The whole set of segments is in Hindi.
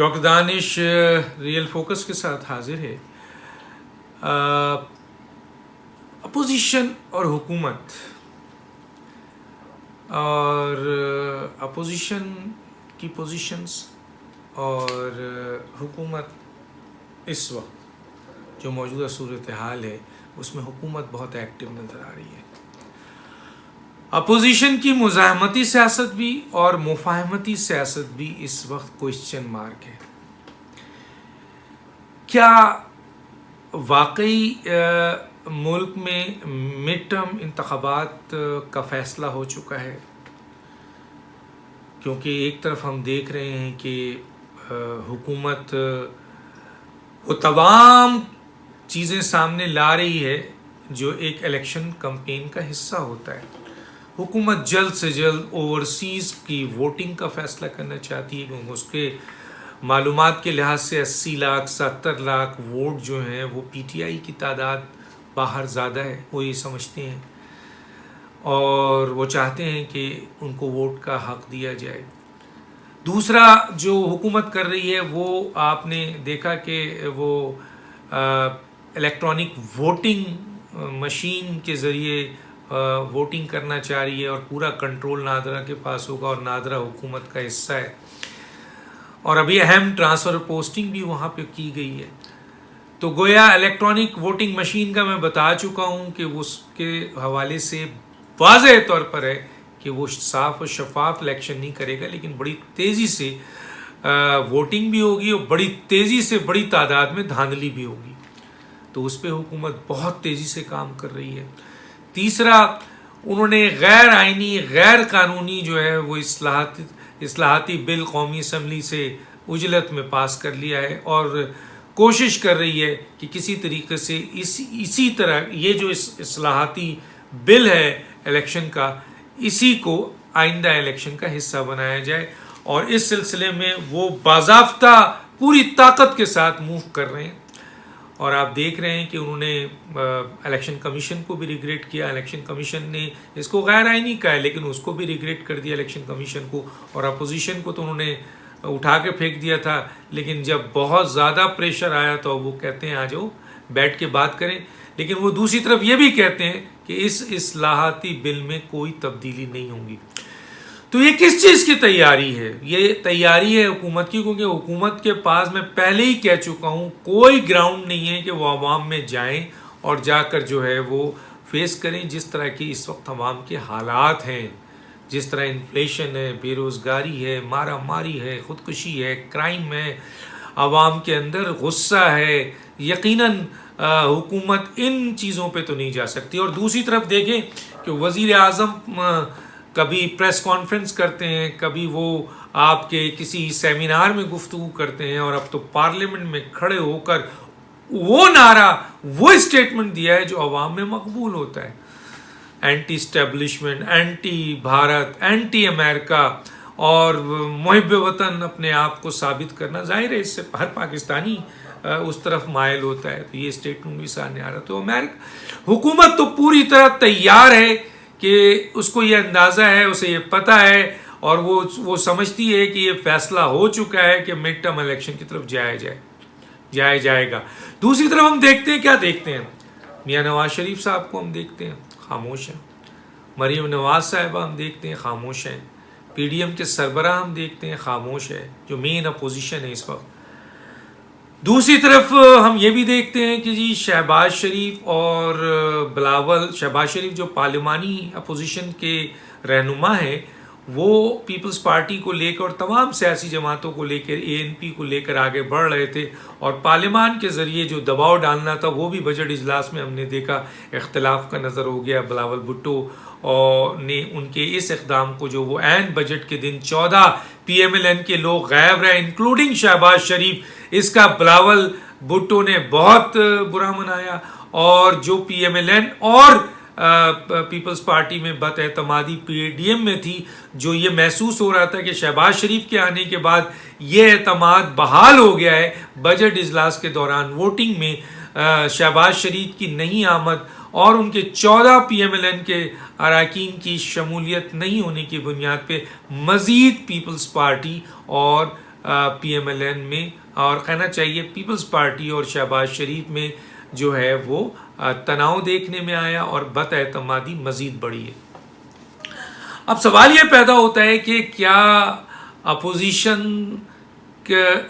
डॉक्टर दानिश रियल फोकस के साथ हाजिर है। अपोजिशन और हुकूमत और अपोजिशन की पोजीशंस और हुकूमत इस वक्त जो मौजूदा सूरत हाल है उसमें हुकूमत बहुत एक्टिव नज़र आ रही है। अपोजिशन की मुज़ाहमती सियासत भी और मुफाहमती सियासत भी इस वक्त क्वेश्चन मार्क है। क्या वाकई मुल्क में मिड टर्म इंतखाबात का फ़ैसला हो चुका है? क्योंकि एक तरफ हम देख रहे हैं कि हुकूमत वो तमाम चीज़ें सामने ला रही है जो एक इलेक्शन कैंपेन का हिस्सा होता है। हुकूमत जल्द से जल्द ओवरसीज़ की वोटिंग का फ़ैसला करना चाहती है क्योंकि उसके मालूमात के लिहाज से 80 लाख 70 लाख वोट जो हैं वो पीटीआई की तादाद बाहर ज़्यादा है, वो ये समझते हैं और वो चाहते हैं कि उनको वोट का हक़ दिया जाए। दूसरा जो हुकूमत कर रही है वो आपने देखा कि वो इलेक्ट्रॉनिक वोटिंग मशीन के ज़रिए वोटिंग करना चाह रही है और पूरा कंट्रोल नादरा के पास होगा और नादरा हुकूमत का हिस्सा है और अभी अहम ट्रांसफ़र पोस्टिंग भी वहाँ पे की गई है। तो गोया इलेक्ट्रॉनिक वोटिंग मशीन का मैं बता चुका हूँ कि उसके हवाले से वाज़ेह तौर पर है कि वो साफ़ और शफाफ इलेक्शन नहीं करेगा, लेकिन बड़ी तेज़ी से वोटिंग भी होगी और बड़ी तेज़ी से बड़ी तादाद में धांधली भी होगी। तो उस पर हुकूमत बहुत तेज़ी से काम कर रही है। तीसरा, उन्होंने गैर आइनी गैर कानूनी जो है वो इस्लाहाती बिल कौमी असम्बली से उजलत में पास कर लिया है और कोशिश कर रही है कि किसी तरीके से इसी तरह ये जो इस्लाहाती बिल है इलेक्शन का, इसी को आइंदा इलेक्शन का हिस्सा बनाया जाए और इस सिलसिले में वो बाज़ाफ्ता पूरी ताकत के साथ मूव कर रहे हैं। और आप देख रहे हैं कि उन्होंने इलेक्शन कमीशन को भी रिग्रेट किया। इलेक्शन कमीशन ने इसको गैर आइनी कहा है लेकिन उसको भी रिग्रेट कर दिया इलेक्शन कमीशन को, और अपोजिशन को तो उन्होंने उठा के फेंक दिया था, लेकिन जब बहुत ज़्यादा प्रेशर आया तो वो कहते हैं आ जाओ बैठ के बात करें। लेकिन वो दूसरी तरफ ये भी कहते हैं कि इस इस्लाहाती बिल में कोई तब्दीली नहीं होगी। तो ये किस चीज़ की तैयारी है? ये तैयारी है हुकूमत की, क्योंकि हुकूमत के पास मैं पहले ही कह चुका हूँ कोई ग्राउंड नहीं है कि वो आवाम में जाएं और जाकर जो है वो फेस करें जिस तरह की इस वक्त आवाम के हालात हैं, जिस तरह इन्फ्लेशन है, बेरोज़गारी है, मारा मारी है, ख़ुदकुशी है, क्राइम है, आवाम के अंदर गुस्सा है। यकीनन हुकूमत इन चीज़ों पे तो नहीं जा सकती। और दूसरी तरफ देखें कि वज़ीर आज़म कभी प्रेस कॉन्फ्रेंस करते हैं, कभी वो आपके किसी सेमिनार में गुफ्तगू करते हैं और अब तो पार्लियामेंट में खड़े होकर वो नारा, वो स्टेटमेंट दिया है जो अवाम में मकबूल होता है। Anti establishment, anti Bharat, anti America और मुहिब वतन अपने आप को साबित करना, जाहिर है इससे हर पाकिस्तानी उस तरफ मायल होता है। तो ये स्टेटमेंट भी सामने आ रहा है। तो अमेरिका हुकूमत तो पूरी तरह तैयार है कि उसको ये अंदाज़ा है, उसे ये पता है और वो समझती है कि ये फैसला हो चुका है कि मिड टर्म इलेक्शन की तरफ जाया जाएगा। दूसरी तरफ हम देखते हैं, क्या देखते हैं? मियां नवाज शरीफ साहब को हम देखते हैं खामोश हैं, मरीम नवाज साहिबा हम देखते हैं खामोश हैं, पीडीएम के सरबराह हम देखते हैं खामोश है, जो मेन अपोजिशन है इस वक्त। दूसरी तरफ हम ये भी देखते हैं कि जी शहबाज शरीफ और बिलावल, शहबाज शरीफ जो पार्लिमानी अपोजिशन के रहनुमा हैं, वो पीपल्स पार्टी को लेकर और तमाम सियासी जमातों को लेकर, एएनपी को लेकर आगे बढ़ रहे थे और पार्लियामान के ज़रिए जो दबाव डालना था वो भी बजट इजलास में हमने देखा इख्तलाफ का नज़र हो गया। बिलावल भुट्टो और ने उनके इस इक़दाम को, जो वो ऐन बजट के दिन 14 PMLN के लोग गायब रहे इंक्लूडिंग शहबाज शरीफ, इसका बिलावल भुट्टो ने बहुत बुरा मनाया और जो PMLN और पीपल्स पार्टी में बदएतमादी पीडीएम में थी, जो ये महसूस हो रहा था कि शहबाज शरीफ के आने के बाद ये एतमाद बहाल हो गया है। बजट इजलास के दौरान वोटिंग में शहबाज शरीफ की नहीं आमद और उनके 14 PMLN के अरकान की शमूलियत नहीं होने की बुनियाद पे मज़ीद पीपल्स पार्टी और PMLN में, और कहना चाहिए पीपल्स पार्टी और शहबाज शरीफ में जो है वो तनाव देखने में आया और बदएतमादी मज़ीद बढ़ी है। अब सवाल ये पैदा होता है कि क्या अपोजिशन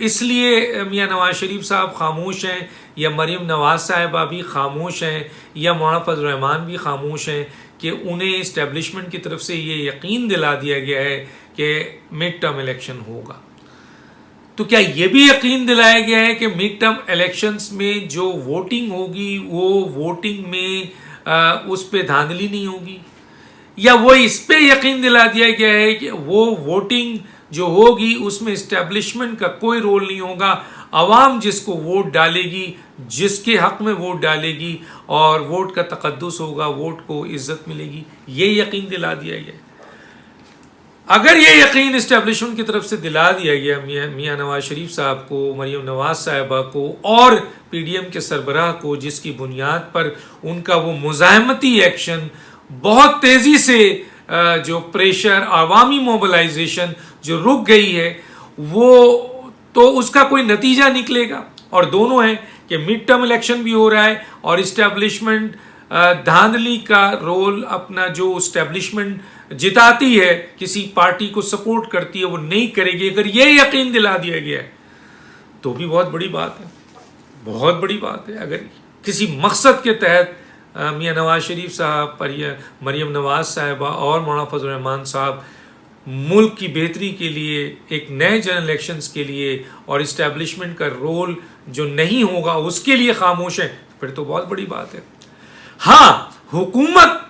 इसलिए मियां नवाज शरीफ साहब खामोश हैं, या मरीम नवाज साहिबा भी खामोश हैं, या मौलाना फजल रहमान भी खामोश हैं कि उन्हें इस्टेब्लिशमेंट की तरफ से ये यकीन दिला दिया गया है कि मिड टर्म इलेक्शन होगा। तो क्या ये भी यकीन दिलाया गया है कि मिड टर्म इलेक्शंस में जो वोटिंग होगी वो वोटिंग में उस पर धांधली नहीं होगी, या वो इस पे यकीन दिला दिया गया है कि वो वोटिंग जो होगी उसमें इस्टेब्लिशमेंट का कोई रोल नहीं होगा, आवाम जिसको वोट डालेगी, जिसके हक में वोट डालेगी और वोट का तकद्दुस होगा, वोट को इज्जत मिलेगी, ये यकीन दिला दिया गया। अगर ये यकीन इस्टेब्लिशमेंट की तरफ से दिला दिया गया मियां नवाज शरीफ साहब को, मरीम नवाज साहिबा को और PDM के सरबराह को, जिसकी बुनियाद पर उनका वो मुज़ाहमती एक्शन बहुत तेज़ी से जो प्रेशर, आवामी मोबिलाइजेशन जो रुक गई है, वो तो उसका कोई नतीजा निकलेगा। और दोनों है कि मिड टर्म इलेक्शन भी हो रहा है और इस्टेब्लिशमेंट धांधली का रोल अपना, जो इस्टेब्लिशमेंट जिताती है, किसी पार्टी को सपोर्ट करती है, वो नहीं करेगी। अगर ये यकीन दिला दिया गया है तो भी बहुत बड़ी बात है, बहुत बड़ी बात है। अगर किसी मकसद के तहत मियां नवाज शरीफ साहब, मरीम नवाज साहिबा और मौलाना फजल रहमान साहब मुल्क की बेहतरी के लिए, एक नए जनरल इलेक्शंस के लिए और इस्टेब्लिशमेंट का रोल जो नहीं होगा उसके लिए खामोश है, फिर तो बहुत बड़ी बात है। हाँ, हुकूमत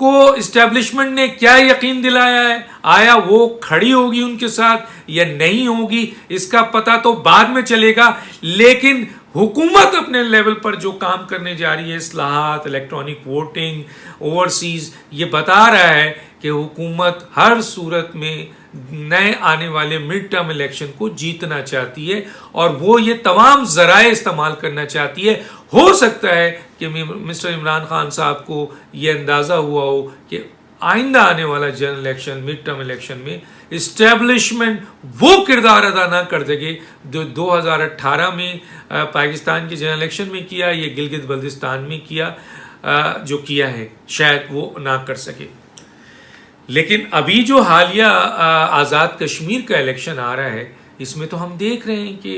को इस्टेब्लिशमेंट ने क्या यकीन दिलाया है, आया वो खड़ी होगी उनके साथ या नहीं होगी, इसका पता तो बाद में चलेगा। लेकिन हुकूमत अपने लेवल पर जो काम करने जा रही है, इस्लाहात, इलेक्ट्रॉनिक वोटिंग, ओवरसीज, ये बता रहा है कि हुकूमत हर सूरत में नए आने वाले मिड टर्म इलेक्शन को जीतना चाहती है और वो ये तमाम ज़राए इस्तेमाल करना चाहती है। हो सकता है कि मिस्टर इमरान खान साहब को ये अंदाज़ा हुआ हो कि आइंदा आने वाला general election, mid term election में इस्टेब्लिशमेंट वो किरदार अदा ना कर सके जो 2018 में पाकिस्तान के जनरल इलेक्शन में किया, ये गिलगित बल्तिस्तान में किया, जो किया है, शायद वो ना कर सके। लेकिन अभी जो हालिया आज़ाद कश्मीर का इलेक्शन आ रहा है, इसमें तो हम देख रहे हैं कि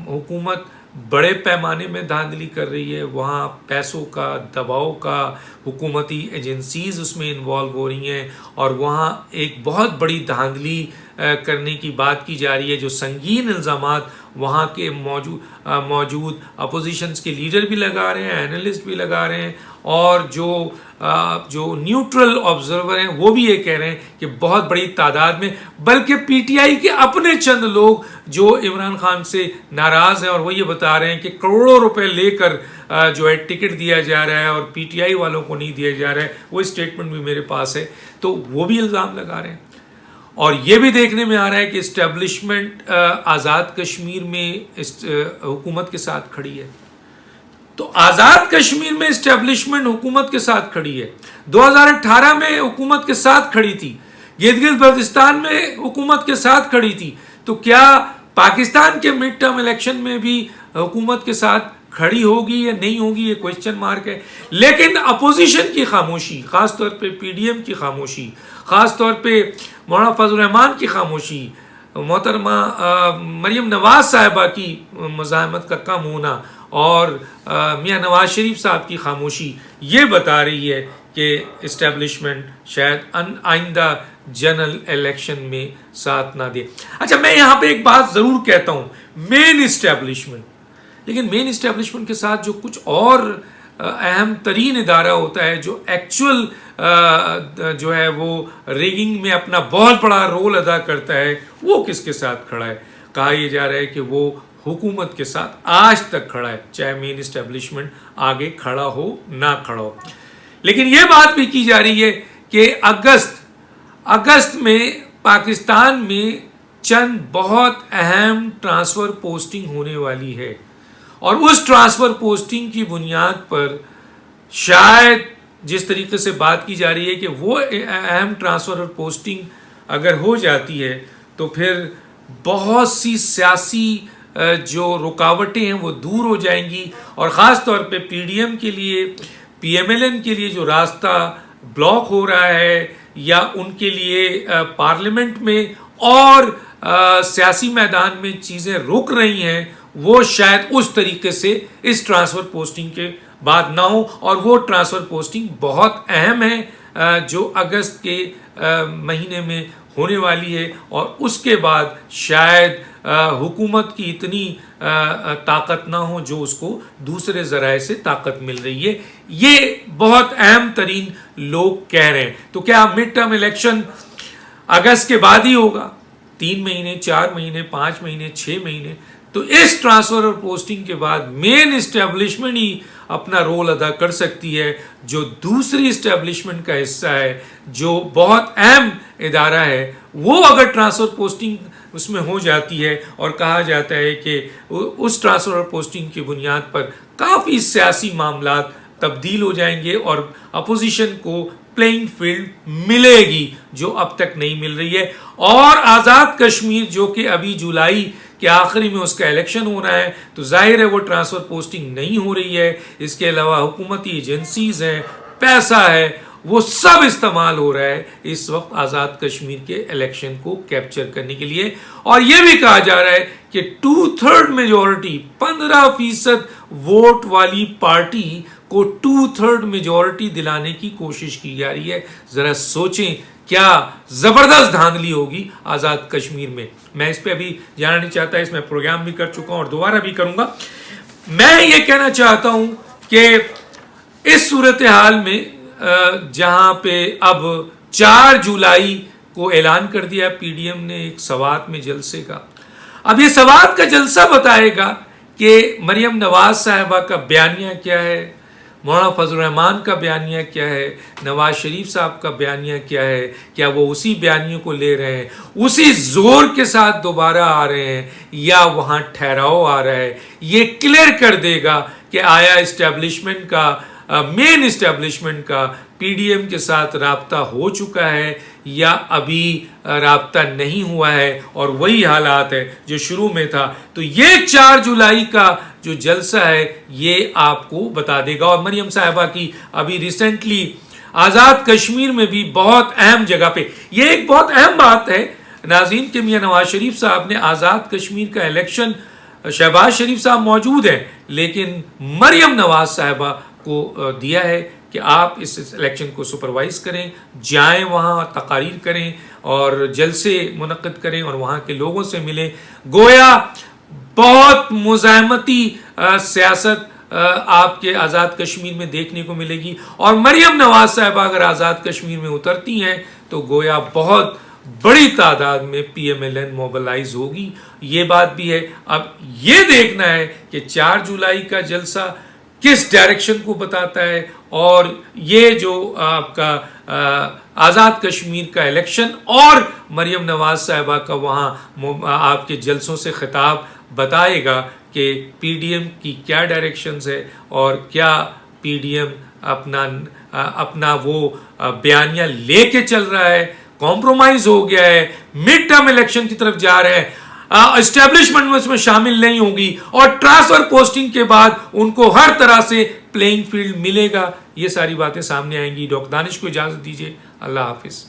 हुकूमत बड़े पैमाने में धांधली कर रही है। वहाँ पैसों का, दबाव का, हुकूमती एजेंसीज उसमें इन्वॉल्व हो रही हैं और वहाँ एक बहुत बड़ी धांधली करने की बात की जा रही है, जो संगीन इल्ज़ामात वहाँ के मौजूद अपोजिशंस के लीडर भी लगा रहे हैं, एनालिस्ट भी लगा रहे हैं, और जो न्यूट्रल ऑब्जर्वर हैं वो भी ये कह रहे हैं कि बहुत बड़ी तादाद में, बल्कि PTI के अपने चंद लोग जो इमरान खान से नाराज़ हैं और वो ये बता रहे हैं कि करोड़ों रुपए लेकर जो है टिकट दिया जा रहा है और PTI वालों को नहीं दिया जा रहा है। वो स्टेटमेंट भी मेरे पास है, तो वो भी इल्ज़ाम लगा रहे हैं। और ये भी देखने में आ रहा है कि इस्टेब्लिशमेंट आज़ाद कश्मीर में हुकूमत के साथ खड़ी है। तो आज़ाद कश्मीर में इस्टेब्लिशमेंट हुकूमत के साथ खड़ी है, 2018 में हुकूमत के साथ खड़ी थी, गिलगित बल्तिस्तान में हुकूमत के साथ खड़ी थी। तो क्या पाकिस्तान के मिड टर्म इलेक्शन में भी हुकूमत के साथ खड़ी होगी या नहीं होगी, ये क्वेश्चन मार्क है। लेकिन अपोजिशन की खामोशी, ख़ासतौर पे PDM की खामोशी, ख़ासतौर पे मौलाना फजल रहमान की खामोशी, मोहतरमा मरीम नवाज साहिबा की मुज़ाहमत का कम होना और मियां नवाज शरीफ साहब की खामोशी, ये बता रही है कि इस्टेब्लिशमेंट शायद आइंदा जनरल इलेक्शन में साथ ना दे। अच्छा, मैं यहाँ पे एक बात ज़रूर कहता हूँ, मेन इस्टेब्लिशमेंट, लेकिन मेन इस्टेब्लिशमेंट के साथ जो कुछ और अहम तरीन इदारा होता है, जो एक्चुअल जो है वो रिगिंग में अपना बहुत बड़ा रोल अदा करता है, वो किसके साथ खड़ा है? कहा यह जा रहा है कि वो हुकूमत के साथ आज तक खड़ा है, चाहे मेन इस्टेब्लिशमेंट आगे खड़ा हो ना खड़ा हो। लेकिन यह बात भी की जा रही है कि अगस्त में पाकिस्तान में चंद बहुत अहम ट्रांसफ़र पोस्टिंग होने वाली है और उस ट्रांसफ़र पोस्टिंग की बुनियाद पर शायद जिस तरीके से बात की जा रही है कि वो अहम ट्रांसफ़र और पोस्टिंग अगर हो जाती है तो फिर बहुत सी सियासी जो रुकावटें हैं वो दूर हो जाएंगी, और ख़ास तौर पे पीडीएम के लिए, पीएमएलएन के लिए जो रास्ता ब्लॉक हो रहा है या उनके लिए पार्लियामेंट में और सियासी मैदान में चीज़ें रुक रही हैं, वो शायद उस तरीके से इस ट्रांसफ़र पोस्टिंग के बाद ना हो। और वो ट्रांसफ़र पोस्टिंग बहुत अहम है जो अगस्त के महीने में होने वाली है, और उसके बाद शायद हुकूमत की इतनी ताकत ना हो जो उसको दूसरे ज़राए से ताकत मिल रही है। ये बहुत अहम तरीन लोग कह रहे हैं। तो क्या मिड टर्म इलेक्शन अगस्त के बाद ही होगा? 3 महीने, 4 महीने, 5 महीने, 6 महीने? तो इस ट्रांसफर और पोस्टिंग के बाद मेन इस्टेब्लिशमेंट ही अपना रोल अदा कर सकती है। जो दूसरी इस्टेब्लिशमेंट का हिस्सा है, जो बहुत अहम इदारा है, वो अगर ट्रांसफर पोस्टिंग उसमें हो जाती है, और कहा जाता है कि उस ट्रांसफर और पोस्टिंग की बुनियाद पर काफ़ी सियासी मामला तब्दील हो जाएंगे और अपोजिशन को प्लेइंग फील्ड मिलेगी जो अब तक नहीं मिल रही है। और आज़ाद कश्मीर जो कि अभी जुलाई के आखिरी में उसका इलेक्शन हो रहा है, तो जाहिर है वो ट्रांसफ़र पोस्टिंग नहीं हो रही है। इसके अलावा हुकूमती एजेंसीज हैं, पैसा है, वो सब इस्तेमाल हो रहा है इस वक्त आज़ाद कश्मीर के इलेक्शन को कैप्चर करने के लिए। और ये भी कहा जा रहा है कि 2/3 मेजॉरिटी, 15% वोट वाली पार्टी को 2/3 मेजॉरिटी दिलाने की कोशिश की जा रही है। ज़रा सोचें क्या ज़बरदस्त धांधली होगी आज़ाद कश्मीर में। मैं इस पे अभी जाना नहीं चाहता, इसमें प्रोग्राम भी कर चुका हूं और दोबारा भी करूंगा। मैं ये कहना चाहता हूं कि इस सूरत हाल में जहां पे अब 4 जुलाई को ऐलान कर दिया पीडीएम ने एक सवात में जलसे का। अब ये सवात का जलसा बताएगा कि मरियम नवाज साहिबा का बयानिया क्या है, मौलाना फजल रहमान का बयानिया क्या है, नवाज शरीफ साहब का बयानिया क्या है। क्या वो उसी बयानियों को ले रहे हैं, उसी जोर के साथ दोबारा आ रहे हैं, या वहाँ ठहराव आ रहा है? ये क्लियर कर देगा कि आया इस्टेब्लिशमेंट का, मेन इस्टेब्लिशमेंट का पीडीएम के साथ राब्ता हो चुका है या अभी राब्ता नहीं हुआ है, और वही हालात है जो शुरू में था। तो ये 4 जुलाई का जो जलसा है ये आपको बता देगा। और मरियम साहिबा की अभी रिसेंटली आज़ाद कश्मीर में भी बहुत अहम जगह पे, ये एक बहुत अहम बात है नाज़रीन कि मियां नवाज शरीफ साहब ने आज़ाद कश्मीर का इलेक्शन, शहबाज शरीफ साहब मौजूद हैं, लेकिन मरियम नवाज साहिबा को दिया है कि आप इस इलेक्शन को सुपरवाइज करें, जाएं वहाँ, तकारीर करें और जलसे मुनक़िद करें और वहाँ के लोगों से मिलें। गोया बहुत मुज़ाहमती सियासत आपके आज़ाद कश्मीर में देखने को मिलेगी, और मरियम नवाज साहिबा अगर आज़ाद कश्मीर में उतरती हैं तो गोया बहुत बड़ी तादाद में पीएमएलएन मोबिलाइज होगी। ये बात भी है। अब ये देखना है कि 4 जुलाई का जलसा किस डायरेक्शन को बताता है, और ये जो आपका आज़ाद कश्मीर का इलेक्शन और मरियम नवाज साहिबा का वहाँ आपके जलसों से खिताब बताएगा कि पीडीएम की क्या डायरेक्शंस है, और क्या पीडीएम अपना वो बयानिया लेके चल रहा है, कॉम्प्रोमाइज हो गया है, मिड टर्म इलेक्शन की तरफ जा रहे हैं, एस्टेब्लिशमेंट में उसमें शामिल नहीं होगी, और ट्रांसफर पोस्टिंग के बाद उनको हर तरह से प्लेइंग फील्ड मिलेगा। ये सारी बातें सामने आएंगी। डॉक्टर दानिश को इजाज़त दीजिए। अल्लाह हाफिज़।